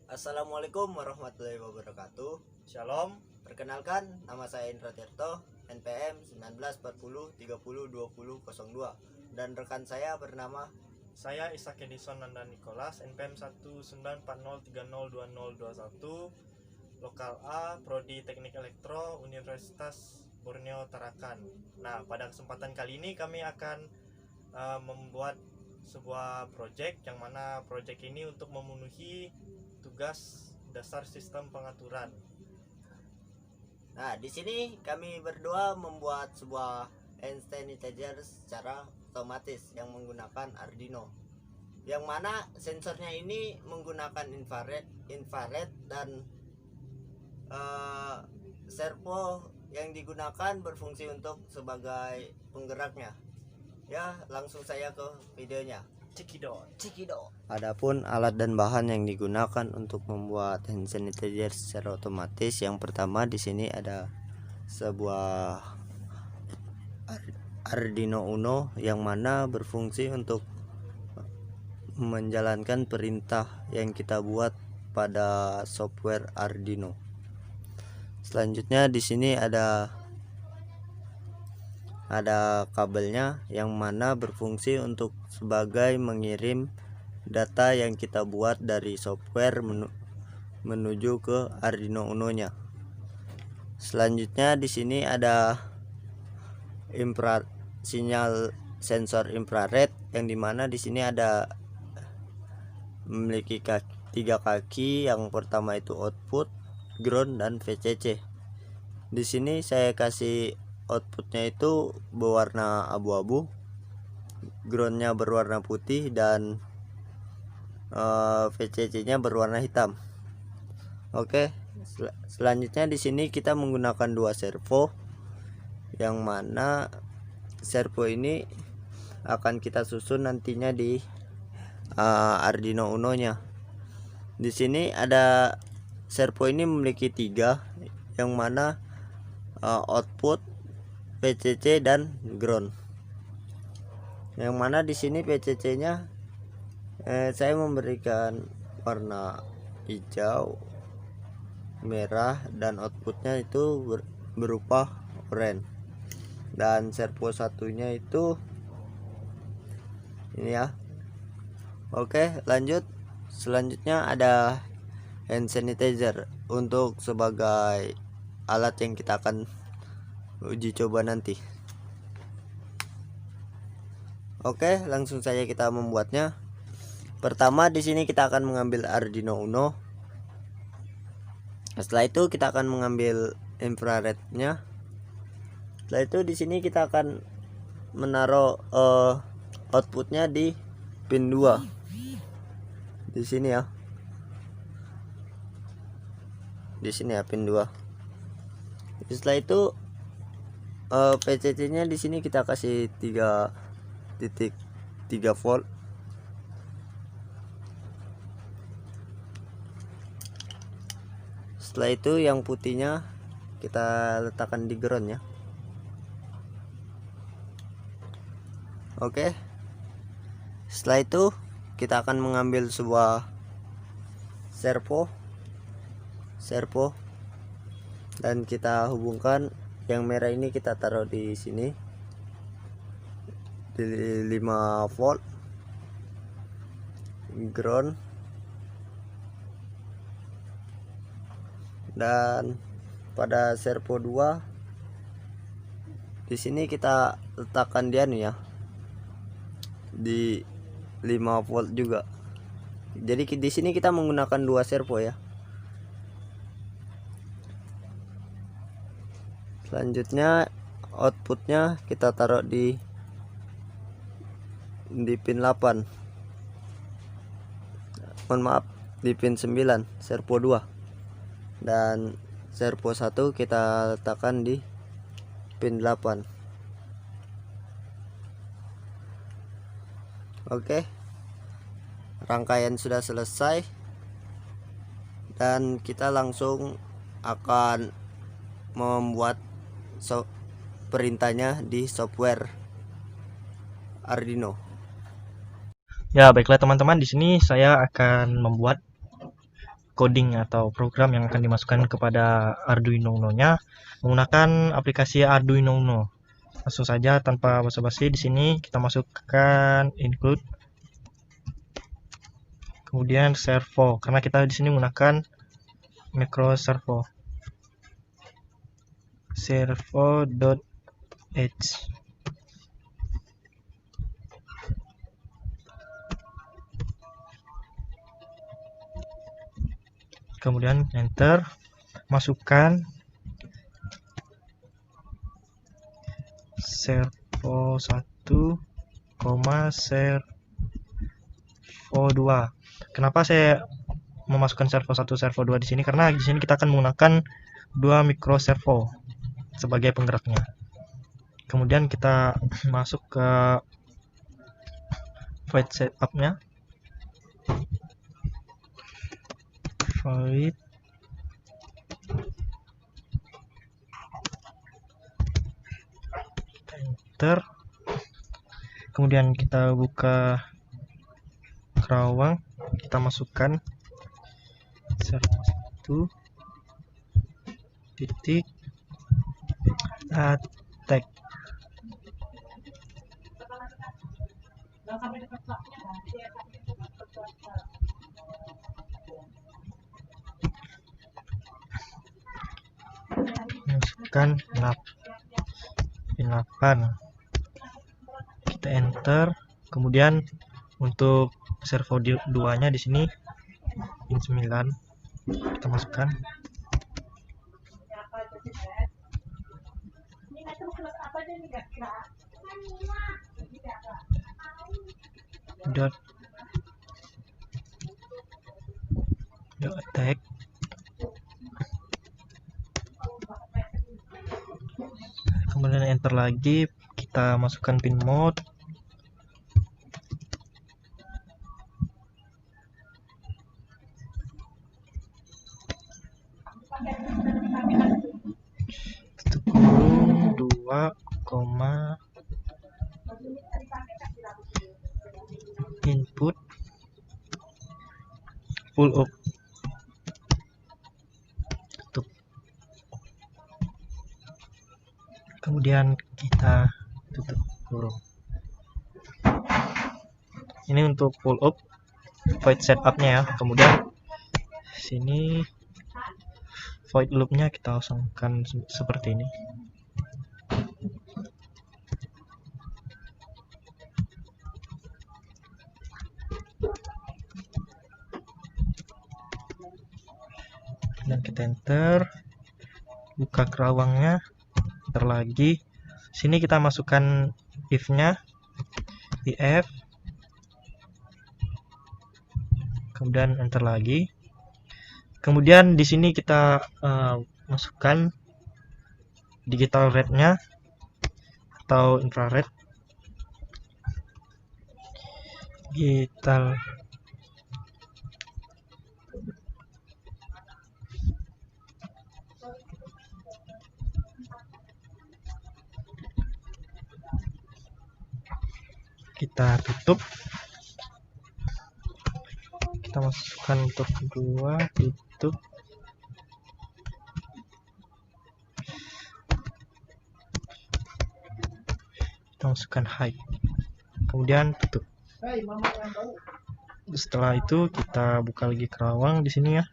Assalamualaikum warahmatullahi wabarakatuh. Shalom, Perkenalkan, nama saya Indra Tirto, NPM 1940302002, dan rekan saya bernama. saya Ishak Edison Nanda Nicholas, NPM 1940302021, Lokal A, Prodi Teknik Elektro, Universitas Borneo Tarakan. Nah, pada kesempatan kali ini kami akan membuat sebuah proyek, yang mana proyek ini untuk memenuhi tugas dasar sistem pengaturan. Nah, di sini kami berdua membuat sebuah hand sanitizer secara otomatis yang menggunakan Arduino, yang mana sensornya ini menggunakan infrared dan servo yang digunakan berfungsi untuk sebagai penggeraknya. Ya, langsung saya ke videonya. Cekidot. Adapun alat dan bahan yang digunakan untuk membuat hand sanitizer secara otomatis, yang pertama di sini ada sebuah Arduino Uno yang mana berfungsi untuk menjalankan perintah yang kita buat pada software Arduino. Selanjutnya di sini ada kabelnya yang mana berfungsi untuk sebagai mengirim data yang kita buat dari software menuju ke Arduino Uno-nya. Selanjutnya di sini ada sinyal sensor infrared, yang dimana di sini ada memiliki tiga kaki. Yang pertama itu output, ground, dan VCC. Di sini saya kasih outputnya itu berwarna abu-abu, groundnya berwarna putih, dan VCC-nya berwarna hitam. Oke, selanjutnya di sini kita menggunakan dua servo, yang mana servo ini akan kita susun nantinya di Arduino Uno-nya. Di sini ada servo ini memiliki tiga, yang mana output, VCC, dan ground. Yang mana di sini VCC-nya saya memberikan warna hijau, merah, dan outputnya itu berupa oranye. Dan servo satunya itu ini ya. Oke, lanjut. Selanjutnya ada hand sanitizer untuk sebagai alat yang kita akan uji coba nanti. Oke, langsung saja kita membuatnya. Pertama di sini kita akan mengambil Arduino Uno. Setelah itu kita akan mengambil infrarednya. Setelah itu di sini kita akan menaruh outputnya di pin 2. Di sini ya. Di sini ya, pin 2. Setelah itu VCC-nya di sini kita kasih 3.3 volt. Setelah itu yang putihnya kita letakkan di ground ya. Oke. Setelah itu kita akan mengambil sebuah servo dan kita hubungkan. Yang merah ini kita taruh di sini di 5 volt ground, dan pada servo 2 di sini kita letakkan dia nih ya, di 5 volt juga. Jadi di sini kita menggunakan dua servo ya. Selanjutnya outputnya kita taruh di pin 8. Mohon maaf, di pin 9 servo 2. Dan servo 1 kita letakkan di pin 8. Oke. Rangkaian sudah selesai, dan kita langsung akan membuat perintahnya di software Arduino. Ya, baiklah teman-teman, di sini saya akan membuat coding atau program yang akan dimasukkan kepada Arduino Uno-nya menggunakan aplikasi Arduino Uno. Langsung saja tanpa basa-basi, di sini kita masukkan include, kemudian servo, karena kita di sini menggunakan micro servo, servo.h. Kemudian enter, masukkan servo 1, servo 2. Kenapa saya memasukkan servo 1, servo 2 di sini? Karena di sini kita akan menggunakan 2 micro servo sebagai penggeraknya. Kemudian kita masuk ke void setup-nya. Void enter, kemudian kita buka kerawang, kita masukkan servo 1 titik attack. Masukkan 8, kita enter. Kemudian untuk servo 2 nya di sini pin 9 kita masukkan. Dot attack, kemudian enter lagi, kita masukkan pin mode, tutup kurung 2, input pull up, tutup. Kemudian kita tutup kurung. Ini untuk pull up void setup-nya ya. Kemudian sini void loop-nya kita kosongkan seperti ini. Dan kita enter, buka kerawangnya, enter lagi. Sini kita masukkan if-nya, if, kemudian enter lagi. Kemudian di sini kita masukkan digital red-nya atau infrared. Digital kita tutup, kita masukkan untuk kedua, tutup, kita masukkan hide, kemudian tutup. Setelah itu kita buka lagi kerawang di sini ya.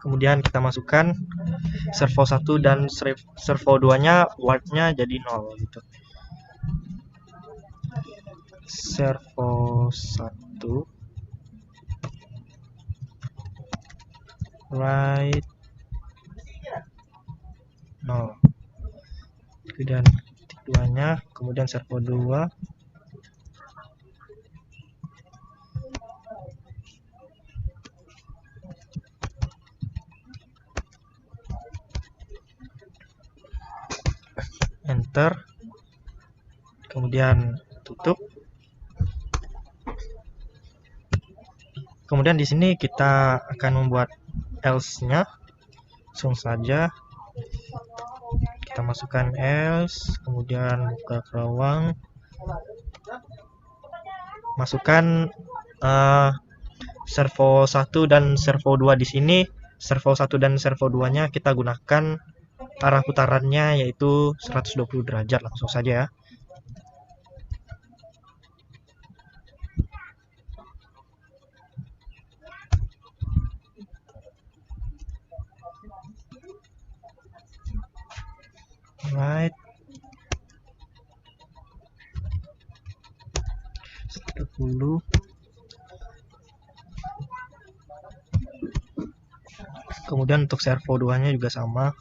Kemudian kita masukkan servo 1 dan servo 2 nya warp-nya jadi 0 gitu. Servo 1 right 0. Kemudian titik 2 nya, kemudian servo 2 enter, kemudian tutup. Kemudian di sini kita akan membuat else-nya. Langsung saja kita masukkan else, kemudian buka kerawang, masukkan servo 1 dan servo 2 di sini. Servo 1 dan servo 2-nya kita gunakan arah putarannya yaitu 120 derajat, langsung saja ya. Alright. 120. Kemudian untuk servo 2-nya juga sama.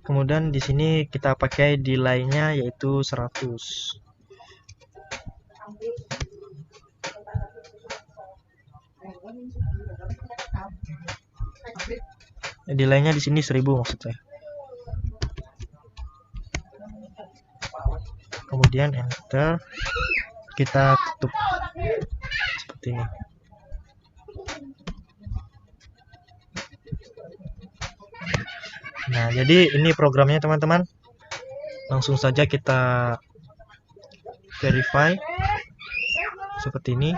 Kemudian di sini kita pakai delay-nya yaitu 100. Delay-nya di sini 1000 maksudnya. Kemudian enter, kita tutup seperti ini. Nah, jadi ini programnya teman-teman. Langsung saja kita verify seperti ini.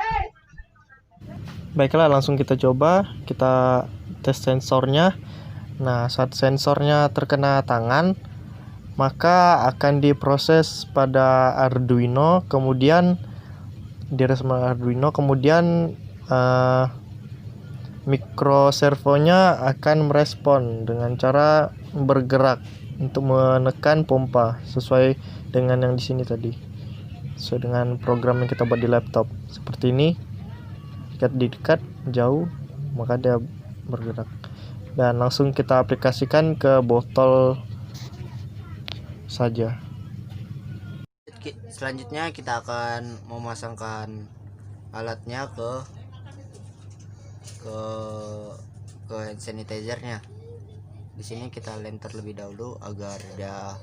Baiklah, langsung kita coba, kita tes sensornya. Nah, saat sensornya terkena tangan, maka akan diproses pada Arduino, kemudian direspon Arduino, kemudian mikro servonya akan merespon dengan cara bergerak untuk menekan pompa sesuai dengan yang di sini tadi, sesuai dengan program yang kita buat di laptop. Seperti ini, dekat jauh, maka dia bergerak. Dan langsung kita aplikasikan ke botol saja. Selanjutnya kita akan memasangkan alatnya ke hand sanitizer-nya. Di sini kita lem terlebih dahulu agar dia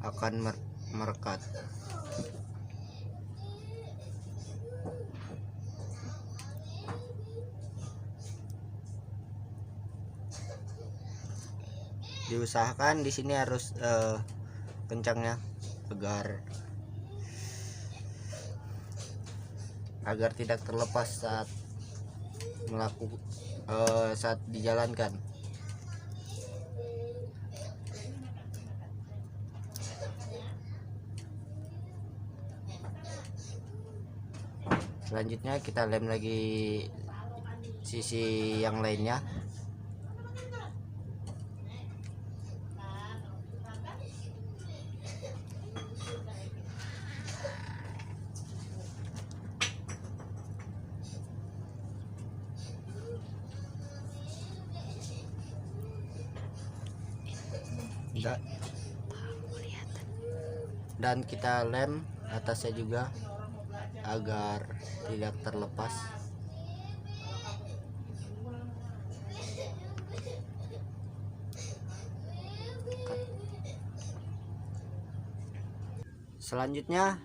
akan merekat. Diusahakan di sini harus kencangnya agar tidak terlepas saat saat dijalankan. Selanjutnya kita lem lagi sisi yang lainnya. Dan kita lem atasnya juga agar tidak terlepas. Selanjutnya,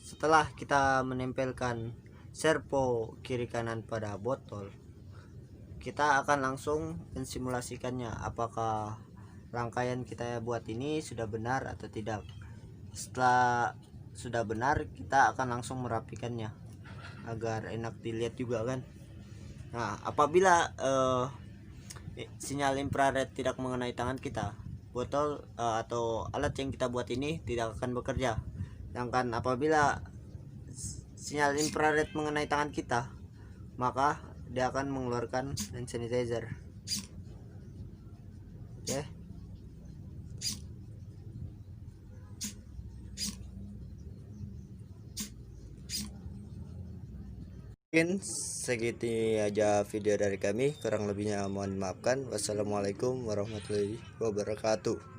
setelah kita menempelkan servo kiri kanan pada botol, kita akan langsung mensimulasikannya apakah rangkaian kita buat ini sudah benar atau tidak. Setelah sudah benar, kita akan langsung merapikannya agar enak dilihat juga kan. Nah, apabila sinyal infrared tidak mengenai tangan kita, botol atau alat yang kita buat ini tidak akan bekerja. Sedangkan apabila sinyal infrared mengenai tangan kita, maka dia akan mengeluarkan hand sanitizer. Oke. Mungkin segitu aja video dari kami, kurang lebihnya mohon dimaafkan. Wassalamualaikum warahmatullahi wabarakatuh.